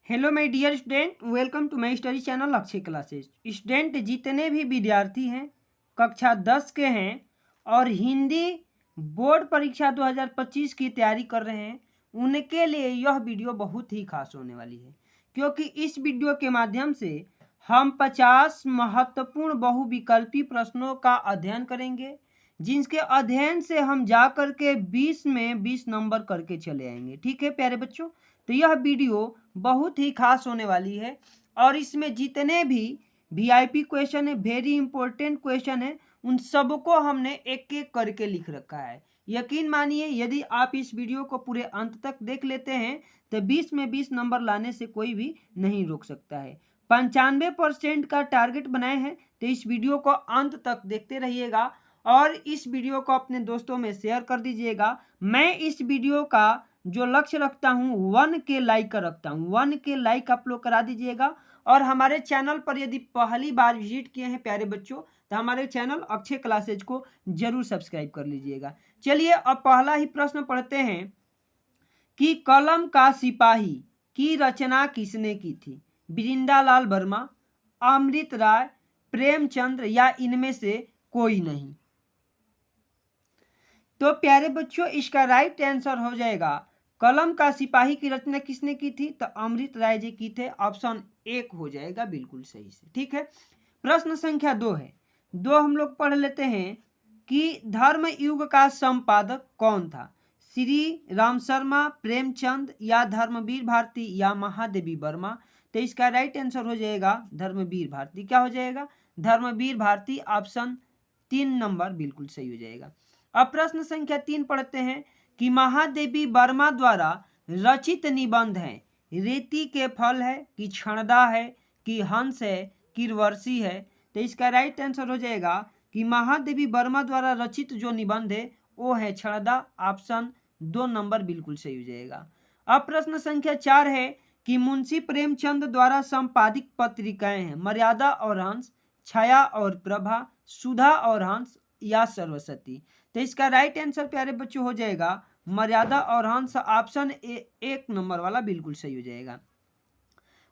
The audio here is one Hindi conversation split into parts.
Hello my dear student, welcome to my study channel Akshay classes. Student, जितने भी विद्यार्थी हैं कक्षा 10 के हैं और हिंदी बोर्ड परीक्षा 2025 की तैयारी कर रहे हैं, उनके लिए यह वीडियो बहुत ही खास होने वाली है, क्योंकि इस वीडियो के माध्यम से हम 50 महत्वपूर्ण बहुविकल्पी प्रश्नों का अध्ययन करेंगे, जिनके अध्ययन से हम जा कर के 20 में 20 नंबर करके चले आएंगे। ठीक है प्यारे बच्चों, तो यह वीडियो बहुत ही खास होने वाली है और इसमें जितने भी वीआईपी क्वेश्चन है, वेरी इंपॉर्टेंट क्वेश्चन है, उन सबको हमने एक एक करके लिख रखा है। यकीन मानिए, यदि आप इस वीडियो को पूरे अंत तक देख लेते हैं तो 20 में 20 नंबर लाने से कोई भी नहीं रोक सकता है। 95% का टारगेट बनाए हैं, तो इस वीडियो को अंत तक देखते रहिएगा और इस वीडियो को अपने दोस्तों में शेयर कर दीजिएगा। मैं इस वीडियो का जो लक्ष्य रखता हूँ 1K लाइक का रखता हूँ। 1K लाइक आप लोग करा दीजिएगा और हमारे चैनल पर यदि पहली बार विजिट किए हैं प्यारे बच्चों, तो हमारे चैनल अक्षय क्लासेज को जरूर सब्सक्राइब कर लीजिएगा। चलिए अब पहला ही प्रश्न पढ़ते हैं कि कलम का सिपाही की रचना किसने की थी? वृंदालाल वर्मा, अमृत राय, प्रेमचंद्र या इनमें से कोई नहीं। तो प्यारे बच्चों, इसका राइट आंसर हो जाएगा कलम का सिपाही की रचना किसने की थी? तो अमृत राय जी की थे। ऑप्शन 1 हो जाएगा बिल्कुल सही से। ठीक है, प्रश्न संख्या 2 है। 2 हम लोग पढ़ लेते हैं कि धर्म युग का संपादक कौन था? श्री राम शर्मा, प्रेमचंद या धर्मवीर भारती या महादेवी वर्मा। तो इसका राइट आंसर हो जाएगा धर्मवीर भारती। क्या हो जाएगा? धर्मवीर भारती। ऑप्शन 3 नंबर बिल्कुल सही हो जाएगा। अब प्रश्न संख्या 3 पढ़ते हैं कि महादेवी वर्मा द्वारा रचित निबंध है रेती के फल है कि क्षणदा है कि हंस है कि वर्षी है। तो इसका राइट आंसर हो जाएगा कि महादेवी वर्मा द्वारा रचित जो निबंध है वो है क्षणदा। ऑप्शन 2 नंबर बिल्कुल सही हो जाएगा। अब प्रश्न संख्या 4 है कि मुंशी प्रेमचंद द्वारा संपादित पत्रिकाएं हैं मर्यादा और हंस, छाया और प्रभा, सुधा और हंस या सरस्वती। तो इसका राइट आंसर प्यारे बच्चों हो जाएगा मर्यादा और हंस। ऑप्शन 1 नंबर वाला बिल्कुल सही हो जाएगा।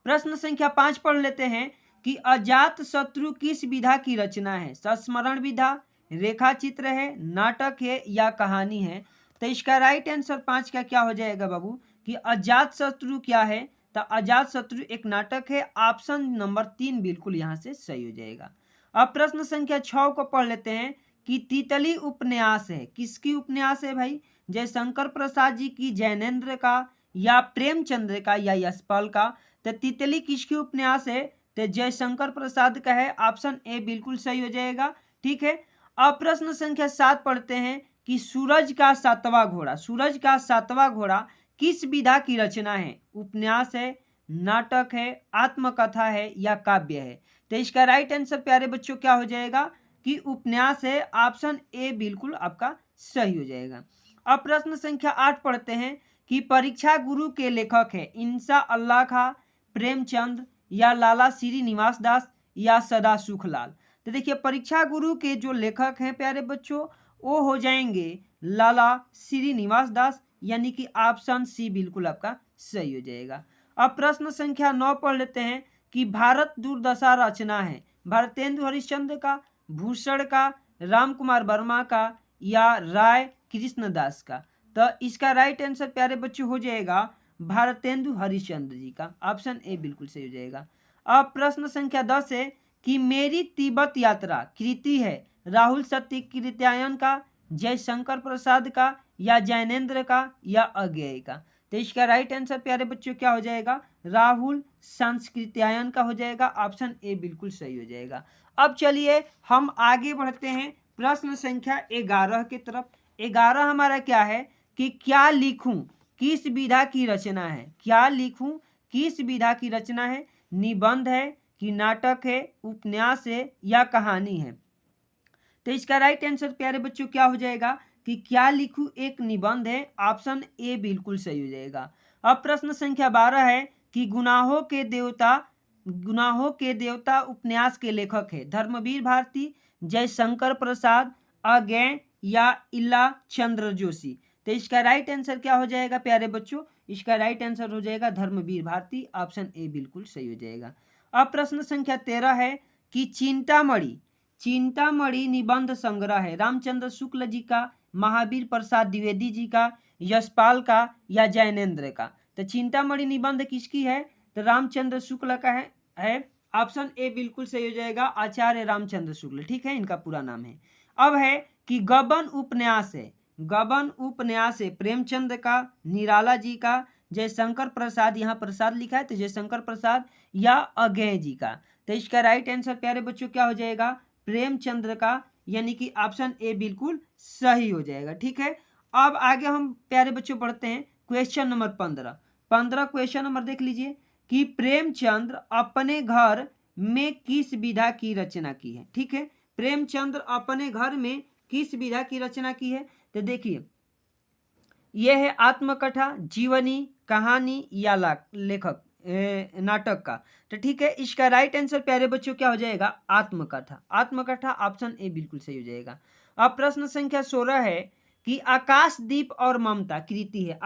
प्रश्न संख्या 5 पढ़ लेते हैं कि अजात शत्रु किस विधा की रचना है? संस्मरण विधा, रेखा चित्र है, नाटक है या कहानी है। तो इसका राइट आंसर 5 का क्या हो जाएगा बाबू कि अजात शत्रु क्या है? तो अजात शत्रु एक नाटक है। ऑप्शन नंबर 3 बिल्कुल यहाँ से सही हो जाएगा। अब प्रश्न संख्या 6 को पढ़ लेते हैं कि तितली उपन्यास है किसकी उपन्यास है भाई? जयशंकर प्रसाद जी की, जैनेन्द्र का या प्रेमचंद्र का या यशपाल का। तो तितली किसकी उपन्यास है? तो जयशंकर प्रसाद का है। ऑप्शन ए बिल्कुल सही हो जाएगा। ठीक है, अब प्रश्न संख्या 7 पढ़ते हैं कि सूरज का सातवां घोड़ा, सूरज का सातवां घोड़ा किस विधा की रचना है? उपन्यास है, नाटक है, आत्मकथा है या काव्य है। तो इसका राइट आंसर प्यारे बच्चों क्या हो जाएगा कि उपन्यास है। ऑप्शन ए बिल्कुल आपका सही हो जाएगा। अब प्रश्न संख्या 8 पढ़ते हैं कि परीक्षा गुरु के लेखक है इंसा अल्लाह खां, प्रेमचंद या लाला श्रीनिवास दास या सदा सुखलाल। तो देखिए, परीक्षा गुरु के जो लेखक हैं प्यारे बच्चों वो हो जाएंगे लाला श्रीनिवास दास, यानी कि ऑप्शन सी बिल्कुल आपका सही हो जाएगा। अब प्रश्न संख्या 9 पढ़ लेते हैं कि भारत दुर्दशा रचना है भारतेंदु हरिश्चंद्र का, भूषण का, राम कुमार वर्मा का या राय कृष्णदास का। तो इसका राइट आंसर प्यारे बच्चों हो जाएगा भारतेंदु हरिश्चंद्र जी का। ऑप्शन ए बिल्कुल सही हो जाएगा। अब प्रश्न संख्या 10 है कि मेरी तिब्बत यात्रा कृति है राहुल सत्यकृत्यायन का, जयशंकर प्रसाद का या जैनेन्द्र का या अज्ञेय का। तो इसका राइट आंसर प्यारे बच्चों क्या हो जाएगा? राहुल संस्कृत्यायन का हो जाएगा। ऑप्शन ए बिल्कुल सही हो जाएगा। अब चलिए हम आगे बढ़ते हैं प्रश्न संख्या 11 की तरफ। 11 हमारा क्या है कि क्या लिखूं किस विधा की रचना है? क्या लिखूं किस विधा की रचना है? निबंध है कि नाटक है, उपन्यास है या कहानी है। तो इसका राइट आंसर प्यारे बच्चों क्या हो जाएगा कि क्या लिखूं एक निबंध है। ऑप्शन ए बिल्कुल सही हो जाएगा। अब प्रश्न संख्या 12 है कि गुनाहों के देवता उपन्यास के लेखक है धर्मवीर भारती, जयशंकर प्रसाद, अज्ञेय या इला चंद्र जोशी। तो इसका राइट आंसर क्या हो जाएगा प्यारे बच्चों? इसका राइट आंसर हो जाएगा धर्मवीर भारती, ऑप्शन ए बिल्कुल सही हो जाएगा। अब प्रश्न संख्या 13 है कि चिंतामणि निबंध संग्रह है रामचंद्र शुक्ल जी का, महावीर प्रसाद द्विवेदी जी का, यशपाल का या जैनेन्द्र का। तो चिंतामणि निबंध किसकी है? तो रामचंद्र शुक्ल का है। ऑप्शन ए बिल्कुल सही हो जाएगा, आचार्य रामचंद्र शुक्ल, ठीक है, इनका पूरा नाम है। अब है कि गबन उपन्यास है प्रेमचंद का, निराला जी का, जयशंकर प्रसाद, यहाँ प्रसाद लिखा है तो जयशंकर प्रसाद या अज्ञेय जी का। तो इसका राइट आंसर प्यारे बच्चों क्या हो जाएगा? प्रेमचंद्र का, यानी कि ऑप्शन ए बिल्कुल सही हो जाएगा, ठीक है। अब आगे हम प्यारे बच्चों पढ़ते हैं क्वेश्चन नंबर 15 क्वेश्चन नंबर देख लीजिए कि प्रेमचंद्र अपने घर में किस विधा की रचना की है, ठीक है। प्रेमचंद्र अपने घर में किस विधा की रचना की है? तो देखिए यह है आत्मकथा, जीवनी, कहानी या लेखक नाटक का। तो ठीक है, इसका राइट आंसर प्यारे बच्चों क्या हो जाएगा? आत्मकथा, ऑप्शन ए बिल्कुल सही हो जाएगा। अब प्रश्न संख्या 16 है कि आकाशदीप और ममता कृति है,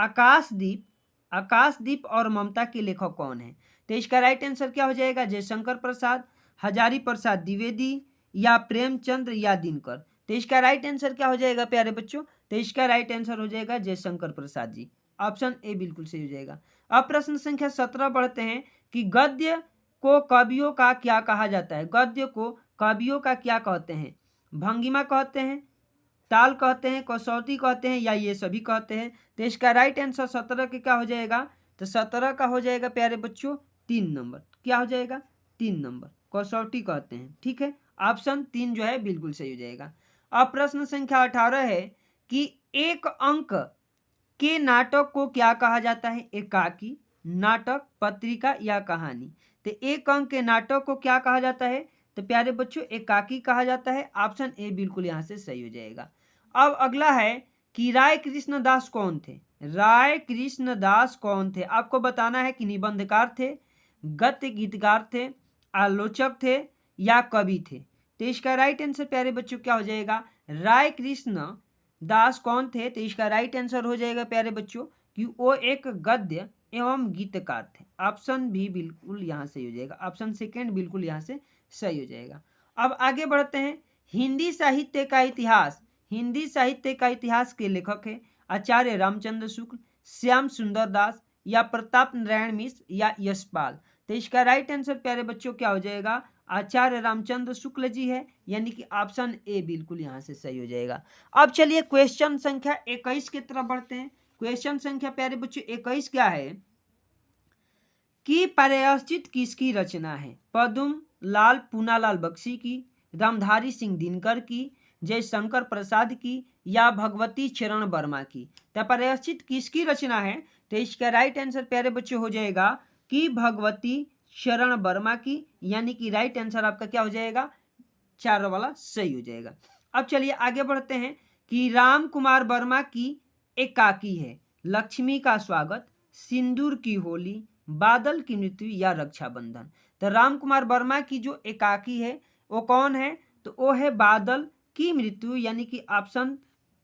आकाशदीप और ममता के लेखक कौन है? तो इसका राइट आंसर क्या हो जाएगा? जयशंकर प्रसाद, हजारी प्रसाद द्विवेदी या प्रेमचंद्र या दिनकर। तो इसका राइट आंसर क्या हो जाएगा प्यारे बच्चों? तो इसका राइट आंसर हो जाएगा जयशंकर प्रसाद जी, ऑप्शन ए बिल्कुल सही हो जाएगा। अब प्रश्न संख्या 17 पढ़ते हैं कि गद्य को कवियों का क्या कहा जाता है? गद्य को कवियों का क्या कहते हैं? भंगिमा कहते हैं, ताल कहते हैं, कसौटी कहते हैं या ये सभी कहते हैं। तो इसका राइट आंसर 17 के क्या हो जाएगा? तो 17 का हो जाएगा प्यारे बच्चों 3 नंबर। क्या हो जाएगा? 3 नंबर, कसौटी कहते हैं, ठीक है, ऑप्शन 3 जो है बिल्कुल सही हो जाएगा। अब प्रश्न संख्या 18 है कि एक अंक के नाटक को क्या कहा जाता है? एकाकी, नाटक, पत्रिका या कहानी। तो एक अंक के नाटक को क्या कहा जाता है? तो प्यारे बच्चों एकाकी कहा जाता है, ऑप्शन ए बिल्कुल यहाँ से सही हो जाएगा। अब अगला है कि राय कृष्णदास कौन थे? आपको बताना है कि निबंधकार थे, गद्य गीतकार थे, आलोचक थे या कवि थे। तो इसका राइट आंसर प्यारे बच्चों क्या हो जाएगा? राय कृष्ण दास कौन थे? तो इसका राइट आंसर हो जाएगा प्यारे बच्चों कि वो एक गद्य एवं गीतकार थे, ऑप्शन भी बिल्कुल यहाँ से हो जाएगा, ऑप्शन सेकेंड बिल्कुल यहाँ से सही हो जाएगा। अब आगे बढ़ते हैं, हिंदी साहित्य का इतिहास के लेखक है आचार्य रामचंद्र शुक्ल, श्याम सुंदर दास या प्रताप नारायण मिश्र या यशपाल। तो इसका राइट आंसर प्यारे बच्चों क्या हो जाएगा? आचार्य रामचंद्र शुक्ल जी है, यानी कि ऑप्शन ए बिल्कुल यहाँ से सही हो जाएगा। अब चलिए क्वेश्चन संख्या 21 की तरफ बढ़ते हैं। क्वेश्चन संख्या प्यारे बच्चों 21 क्या है कि प्रायश्चित किसकी रचना है? पद्म लाल पूनालाल बख्शी की, रामधारी सिंह दिनकर की, जयशंकर प्रसाद की या भगवती चरण वर्मा की। तो प्रायश्चित किसकी रचना है? तो इसका राइट आंसर प्यारे बच्चों हो जाएगा कि भगवती शरण वर्मा की, यानी कि राइट आंसर आपका क्या हो जाएगा? 4 वाला सही हो जाएगा। अब चलिए आगे बढ़ते हैं कि राम कुमार वर्मा की एकाकी है, लक्ष्मी का स्वागत, सिंदूर की होली, बादल की मृत्यु या रक्षाबंधन। तो राम कुमार वर्मा की जो एकाकी है वो कौन है? तो वो है बादल की मृत्यु, यानी कि ऑप्शन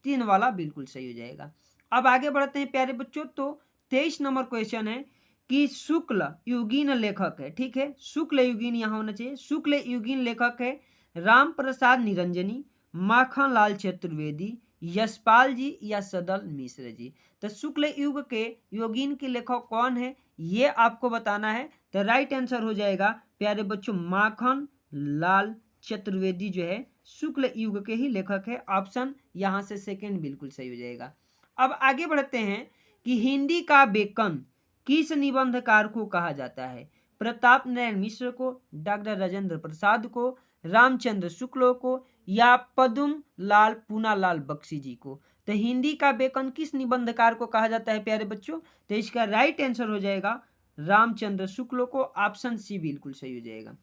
3 वाला बिल्कुल सही हो जाएगा। अब आगे बढ़ते हैं प्यारे बच्चों, तो 23 नंबर क्वेश्चन है कि शुक्ल युगीन लेखक है, ठीक है, शुक्ल युगीन यहाँ होना चाहिए। शुक्ल युगीन लेखक है राम प्रसाद निरंजनी, माखन लाल चतुर्वेदी, यशपाल जी या सदल मिश्र जी। तो शुक्ल युग के योगीन के लेखक कौन है ये आपको बताना है। तो राइट आंसर हो जाएगा प्यारे बच्चों माखन लाल चतुर्वेदी जो है शुक्ल युग के ही लेखक है, ऑप्शन यहाँ से सेकंड बिल्कुल सही हो जाएगा। अब आगे बढ़ते हैं कि हिंदी का बेकन किस निबंधकार को कहा जाता है? प्रताप नारायण मिश्र को, डॉक्टर राजेंद्र प्रसाद को, रामचंद्र शुक्ल को या पद्म लाल पूनालाल बख्शी जी को। तो हिंदी का बेकन किस निबंधकार को कहा जाता है प्यारे बच्चों? तो इसका राइट आंसर हो जाएगा रामचंद्र शुक्ल को, ऑप्शन सी बिल्कुल सही हो जाएगा।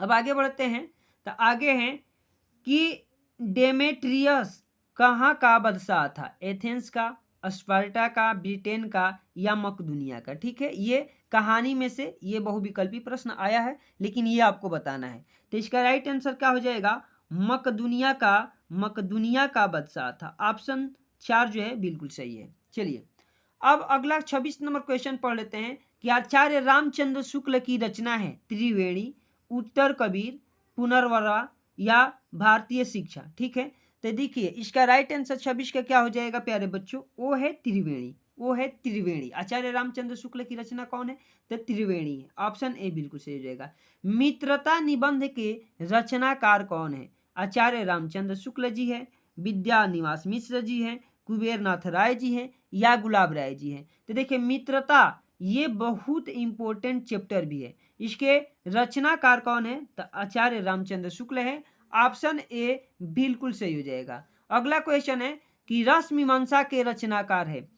अब आगे बढ़ते हैं, तो आगे हैं कि डेमेट्रियस कहाँ का बादशाह था? एथेंस का, स्पार्टा का, ब्रिटेन का या मकदूनिया का। ठीक है, ये कहानी में से ये बहुविकल्पी प्रश्न आया है, लेकिन ये आपको बताना है। तो इसका राइट आंसर क्या हो जाएगा? मकदूनिया का बादशाह था, ऑप्शन 4 जो है बिल्कुल सही है। चलिए अब अगला 26 नंबर क्वेश्चन पढ़ लेते हैं कि आचार्य रामचंद्र शुक्ल की रचना है त्रिवेणी, उत्तर कबीर, पुनर्वरा या भारतीय शिक्षा। ठीक है, तो देखिए इसका राइट आंसर 26 का क्या हो जाएगा प्यारे बच्चों, वो है त्रिवेणी, वो है त्रिवेणी। आचार्य रामचंद्र शुक्ल की रचना कौन है, तो त्रिवेणी है। ऑप्शन ए बिल्कुल सही हो जाएगा। मित्रता निबंध के रचनाकार कौन है, आचार्य रामचंद्र शुक्ल जी है, विद्या निवास मिश्र जी हैं, कुबेर नाथ राय जी हैं या गुलाब राय जी हैं। तो देखिए मित्रता ये बहुत इंपॉर्टेंट चैप्टर भी है, इसके रचनाकार कौन है, तो आचार्य रामचंद्र शुक्ल है। ऑप्शन ए बिल्कुल सही हो जाएगा। अगला क्वेश्चन है कि रस मीमांसा के रचनाकार है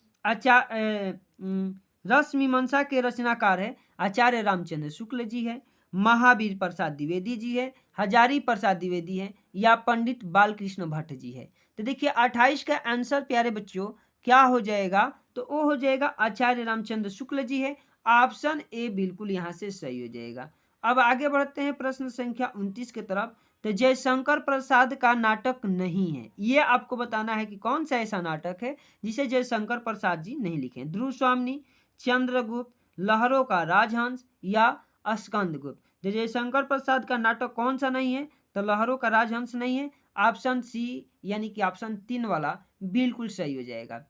रस मीमांसा के रचनाकार है आचार्य रामचंद्र शुक्ल जी है, महावीर प्रसाद द्विवेदी जी है, हजारी प्रसाद द्विवेदी है या पंडित बालकृष्ण भट्ट जी है। तो देखिए 28 का आंसर प्यारे बच्चों क्या हो जाएगा, तो वो हो जाएगा आचार्य रामचंद्र शुक्ल जी है। ऑप्शन ए बिल्कुल यहाँ से सही हो जाएगा। अब आगे बढ़ते हैं प्रश्न संख्या 29 की तरफ। तो जयशंकर प्रसाद का नाटक नहीं है, ये आपको बताना है कि कौन सा ऐसा नाटक है जिसे जयशंकर प्रसाद जी नहीं लिखे। ध्रुव स्वामी, चंद्रगुप्त, लहरों का राजहंस या स्कंदगुप्त। जयशंकर प्रसाद का नाटक कौन सा नहीं है, तो लहरों का राजहंस नहीं है। ऑप्शन सी यानी कि ऑप्शन 3 वाला बिल्कुल सही हो जाएगा।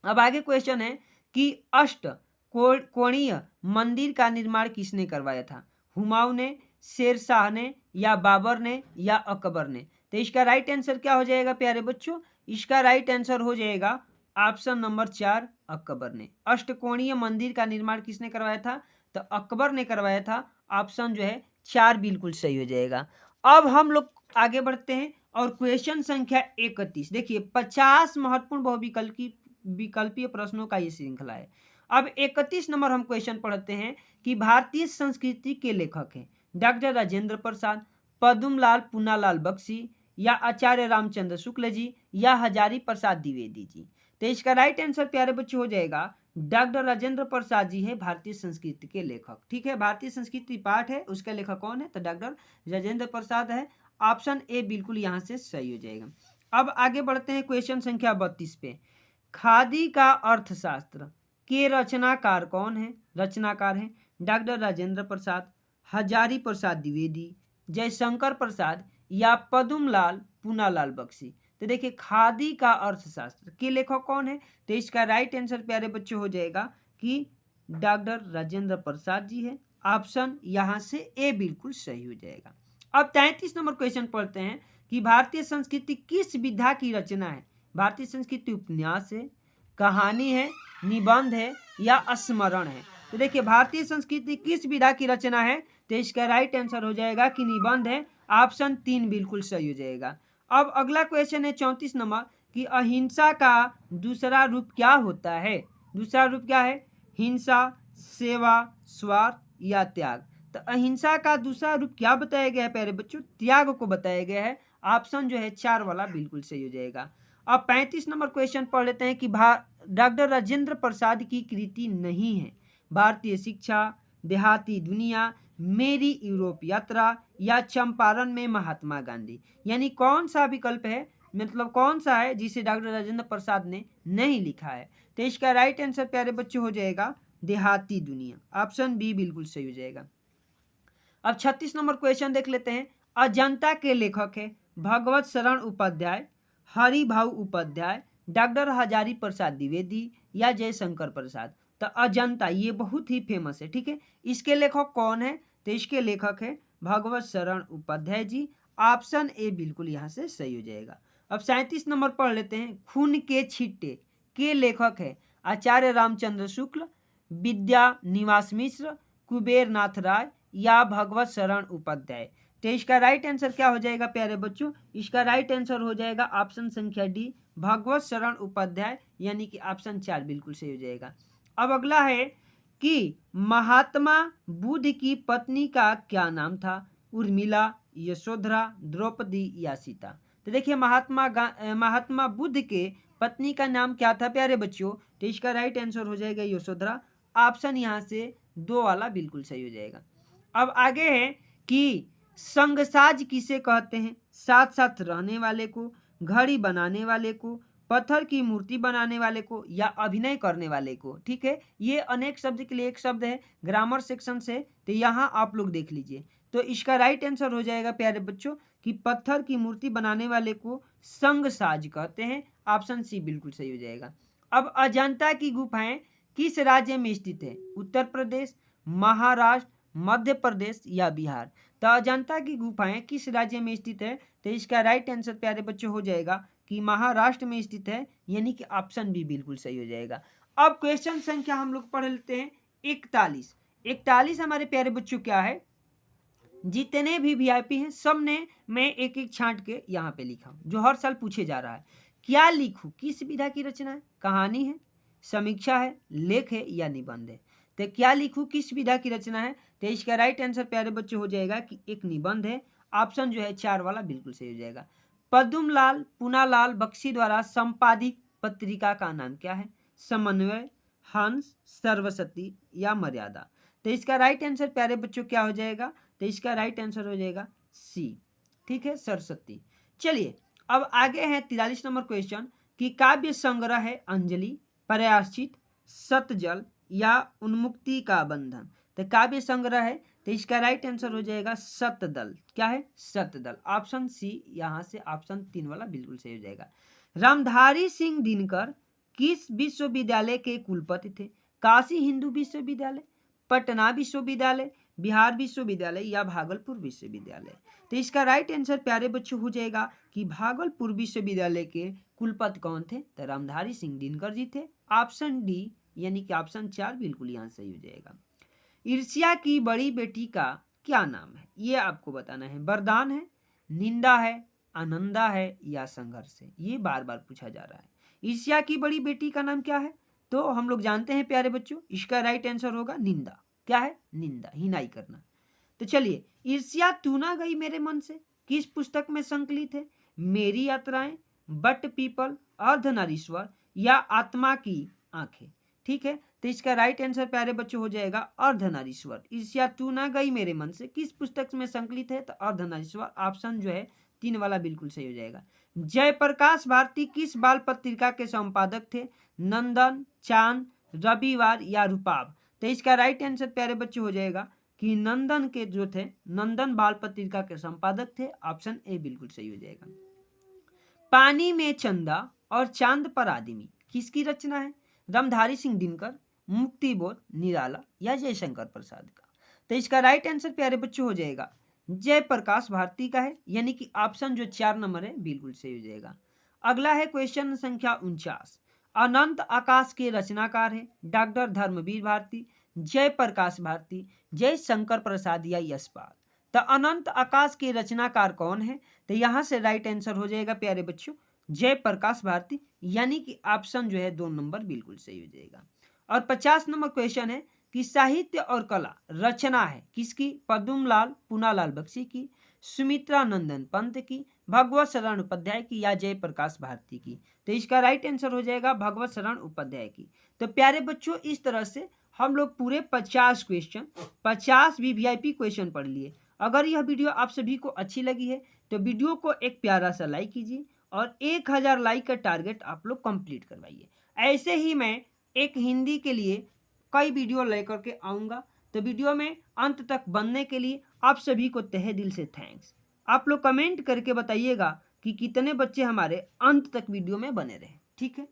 अब आगे क्वेश्चन है कि अष्ट कोणीय मंदिर का निर्माण किसने करवाया था, हुमायूं ने, शेरशाह ने या बाबर ने या अकबर ने। तो इसका राइट आंसर क्या हो जाएगा प्यारे बच्चों, इसका राइट आंसर हो जाएगा ऑप्शन नंबर 4 अकबर ने। अष्टकोणीय मंदिर का निर्माण किसने करवाया था, तो अकबर ने करवाया था। ऑप्शन जो है 4 बिल्कुल सही हो जाएगा। अब हम लोग आगे बढ़ते हैं और क्वेश्चन संख्या 31। देखिए 50 महत्वपूर्ण बहुविकल्पीय प्रश्नों का ये श्रृंखला है। अब 31 नंबर हम क्वेश्चन पढ़ते हैं कि भारतीय संस्कृति के लेखक हैं डॉक्टर राजेंद्र प्रसाद, पद्मलाल पूनालाल बख्शी या आचार्य रामचंद्र शुक्ल जी या हजारी प्रसाद द्विवेदी जी। तो इसका राइट आंसर प्यारे बच्चे हो जाएगा डॉक्टर राजेंद्र प्रसाद जी है भारतीय संस्कृति के लेखक। ठीक है, भारतीय संस्कृति पाठ है उसका लेखक कौन है, तो डॉक्टर राजेंद्र प्रसाद है। ऑप्शन ए बिल्कुल यहाँ से सही हो जाएगा। अब आगे बढ़ते हैं क्वेश्चन संख्या 32 पे। खादी का अर्थशास्त्र के रचनाकार कौन है, रचनाकार है डॉक्टर राजेंद्र प्रसाद, हजारी प्रसाद द्विवेदी, जयशंकर प्रसाद या पद्मलाल पूनालाल बख्शी। तो देखिए खादी का अर्थशास्त्र के लेखक कौन है, तो इसका राइट आंसर प्यारे बच्चों हो जाएगा कि डॉक्टर राजेंद्र प्रसाद जी है। ऑप्शन यहाँ से ए बिल्कुल सही हो जाएगा। अब 33 नंबर क्वेश्चन पढ़ते हैं कि भारतीय संस्कृति किस विधा की रचना है। भारतीय संस्कृति उपन्यास है, कहानी है, निबंध है या स्मरण है। तो देखिए भारतीय संस्कृति किस विधा की रचना है, तो इसका राइट आंसर हो जाएगा कि निबंध है। ऑप्शन 3 बिल्कुल सही हो जाएगा। अब अगला क्वेश्चन है 34 नंबर कि अहिंसा का दूसरा रूप क्या होता है। दूसरा रूप क्या है, हिंसा, सेवा, स्वार्थ या त्याग। तो अहिंसा का दूसरा रूप क्या बताया गया है प्यारे बच्चों, त्याग को बताया गया है। ऑप्शन जो है 4 वाला बिल्कुल सही हो जाएगा। अब 35 नंबर क्वेश्चन पढ़ लेते हैं कि डॉक्टर राजेंद्र प्रसाद की कृति नहीं है भारतीय शिक्षा, देहाती दुनिया, मेरी यूरोप यात्रा या चंपारण में महात्मा गांधी। यानी कौन सा विकल्प है, मतलब कौन सा है जिसे डॉक्टर राजेंद्र प्रसाद ने नहीं लिखा है। तो इसका राइट आंसर प्यारे बच्चों हो जाएगा देहाती दुनिया। ऑप्शन बी बिल्कुल सही हो जाएगा। अब 36 नंबर क्वेश्चन देख लेते हैं। अजंता के लेखक है भगवत शरण उपाध्याय, हरिभाऊ उपाध्याय, डॉक्टर हजारी प्रसाद द्विवेदी या जयशंकर प्रसाद। तो अजंता ये बहुत ही फेमस है। ठीक है, इसके लेखक कौन है, तो इसके लेखक है भगवत शरण उपाध्याय जी। ऑप्शन ए बिल्कुल यहाँ से सही हो जाएगा। अब 37 नंबर पढ़ लेते हैं। खून के छिट्टे के लेखक है आचार्य रामचंद्र शुक्ल, विद्या निवास मिश्र, कुबेर नाथ राय या भगवत शरण उपाध्याय। तो इसका राइट आंसर क्या हो जाएगा प्यारे बच्चों, इसका राइट आंसर हो जाएगा ऑप्शन संख्या डी भगवत शरण उपाध्याय, यानी कि ऑप्शन 4 बिल्कुल सही हो जाएगा। अब अगला है कि महात्मा बुद्ध की पत्नी का क्या नाम था, उर्मिला, यशोधरा, द्रौपदी या सीता। तो देखिए महात्मा बुद्ध के पत्नी का नाम क्या था प्यारे बच्चों, तो इसका राइट आंसर हो जाएगा यशोधरा। ऑप्शन यहाँ से 2 वाला बिल्कुल सही हो जाएगा। अब आगे है कि संगसाज किसे कहते हैं, साथ साथ रहने वाले को, घड़ी बनाने वाले को, पत्थर की मूर्ति बनाने वाले को या अभिनय करने वाले को, ठीक है। ये अनेक शब्द के लिए एक शब्द है ग्रामर सेक्शन से, तो यहाँ आप लोग देख लीजिए। तो इसका राइट आंसर हो जाएगा प्यारे बच्चों कि पत्थर की मूर्ति बनाने वाले को संगसाज कहते हैं। ऑप्शन सी बिल्कुल सही हो जाएगा। अब अजंता की गुफाएं किस राज्य में स्थित है? उत्तर प्रदेश, महाराष्ट्र, मध्य प्रदेश या बिहार। तो अजंता की गुफाएं किस राज्य में स्थित है? तो इसका राइट आंसर प्यारे बच्चों हो जाएगा कि महाराष्ट्र में स्थित है, यानी कि ऑप्शन बी बिल्कुल सही हो जाएगा। अब क्वेश्चन संख्या हम लोग पढ़ लेते हैं 41। 41 हमारे प्यारे बच्चों क्या है? जितने भी वीआईपी हैं सब ने मैं एक एक छांट के यहाँ पे लिखा जो हर साल पूछे जा रहा है। क्या लिखूं? किस विधा की रचना है? कहानी है, समीक्षा है, लेख है या निबंध है? तो क्या लिखूं किस विधा की रचना है? तो इसका राइट आंसर प्यारे बच्चे हो जाएगा कि एक निबंध है। ऑप्शन जो है 4 वाला बिल्कुल सही हो जाएगा। पद्मलाल पूनालाल बख्शी द्वारा संपादित पत्रिका का नाम क्या है? समन्वय, हंस, सरस्वती या मर्यादा। तो इसका राइट आंसर प्यारे बच्चों क्या हो जाएगा? तो इसका राइट आंसर हो जाएगा सी, ठीक है, सरस्वती। चलिए अब आगे है 43 नंबर क्वेश्चन कि काव्य संग्रह है अंजलि, प्रयाश्चित, सतजल या उन्मुक्ति का बंधन। तो काव्य संग्रह है, तो इसका राइट आंसर हो जाएगा सतदल। क्या है? सतदल। ऑप्शन सी, यहाँ से ऑप्शन 3 वाला बिल्कुल सही हो जाएगा। रामधारी सिंह दिनकर किस विश्वविद्यालय के कुलपति थे? काशी हिंदू विश्वविद्यालय, पटना विश्वविद्यालय, बिहार विश्वविद्यालय या भागलपुर विश्वविद्यालय। तो इसका राइट आंसर प्यारे बच्चों हो जाएगा कि भागलपुर विश्वविद्यालय के कुलपति कौन थे? तो रामधारी सिंह दिनकर जी थे। ऑप्शन डी यानी कि ऑप्शन 4 बिल्कुल यहाँ सही हो जाएगा। ईर्ष्या की बड़ी बेटी का क्या नाम है? ये आपको बताना है। वरदान है, निंदा है, आनंदा है या संघर्ष है? ये बार बार पूछा जा रहा है। ईर्ष्या की बड़ी बेटी का नाम क्या है? तो हम लोग जानते हैं प्यारे बच्चों, इसका राइट आंसर होगा निंदा। क्या है? निंदा, हिनाई करना। तो चलिए, ईर्ष्या तू ना गई मेरे मन से किस पुस्तक में संकलित है? मेरी यात्राएं, बट पीपल, अर्धनारीश्वर या आत्मा की आंखें। ठीक है, तो इसका राइट आंसर प्यारे बच्चों हो जाएगा अर्धनारीश्वर। ईर्ष्या तू ना गई मेरे मन से किस पुस्तक में संकलित है? तो अर्धनारीश्वर। ऑप्शन जो है 3 वाला बिल्कुल सही हो जाएगा। जयप्रकाश भारती किस बाल पत्रिका के संपादक थे? नंदन, चांद, रविवार या रूपाब। तो इसका राइट आंसर प्यारे बच्चे हो जाएगा कि नंदन के जो थे, नंदन बाल पत्रिका के संपादक थे। ऑप्शन ए बिल्कुल सही हो जाएगा। पानी में चंदा और चांद पर आदमी किसकी रचना है? रामधारी सिंह दिनकर, मुक्तिबोध, निराला या जयशंकर प्रसाद का। तो इसका राइट आंसर प्यारे बच्चों हो जाएगा जयप्रकाश भारती का है, यानी कि ऑप्शन जो 4 नंबर है बिल्कुल सही हो जाएगा। अगला है क्वेश्चन संख्या 49। अनंत आकाश के रचनाकार है डॉक्टर धर्मवीर भारती, जयप्रकाश भारती, जयशंकर प्रसाद या यशपाल। तो अनंत आकाश के रचनाकार कौन है? तो यहाँ से राइट आंसर हो जाएगा प्यारे बच्चों जयप्रकाश भारती, यानी कि ऑप्शन जो है 2 नंबर बिल्कुल सही हो जाएगा। और 50 नंबर क्वेश्चन है कि साहित्य और कला रचना है किसकी? पद्मलाल पूनालाल बख्शी की, सुमित्रा नंदन पंत की, भगवत शरण उपाध्याय की या जयप्रकाश भारती की। तो इसका राइट आंसर हो जाएगा भगवत शरण उपाध्याय की। तो प्यारे बच्चों, इस तरह से हम लोग पूरे 50 क्वेश्चन, 50 वीवीआईपी क्वेश्चन पढ़ लिए। अगर यह वीडियो आप सभी को अच्छी लगी है तो वीडियो को एक प्यारा सा लाइक कीजिए और 1000 लाइक का टारगेट आप लोग कंप्लीट करवाइए। ऐसे ही मैं एक हिंदी के लिए कई वीडियो लेकर के आऊँगा, तो वीडियो में अंत तक बनने के लिए आप सभी को तहे दिल से थैंक्स। आप लोग कमेंट करके बताइएगा कि कितने बच्चे हमारे अंत तक वीडियो में बने रहे। ठीक है।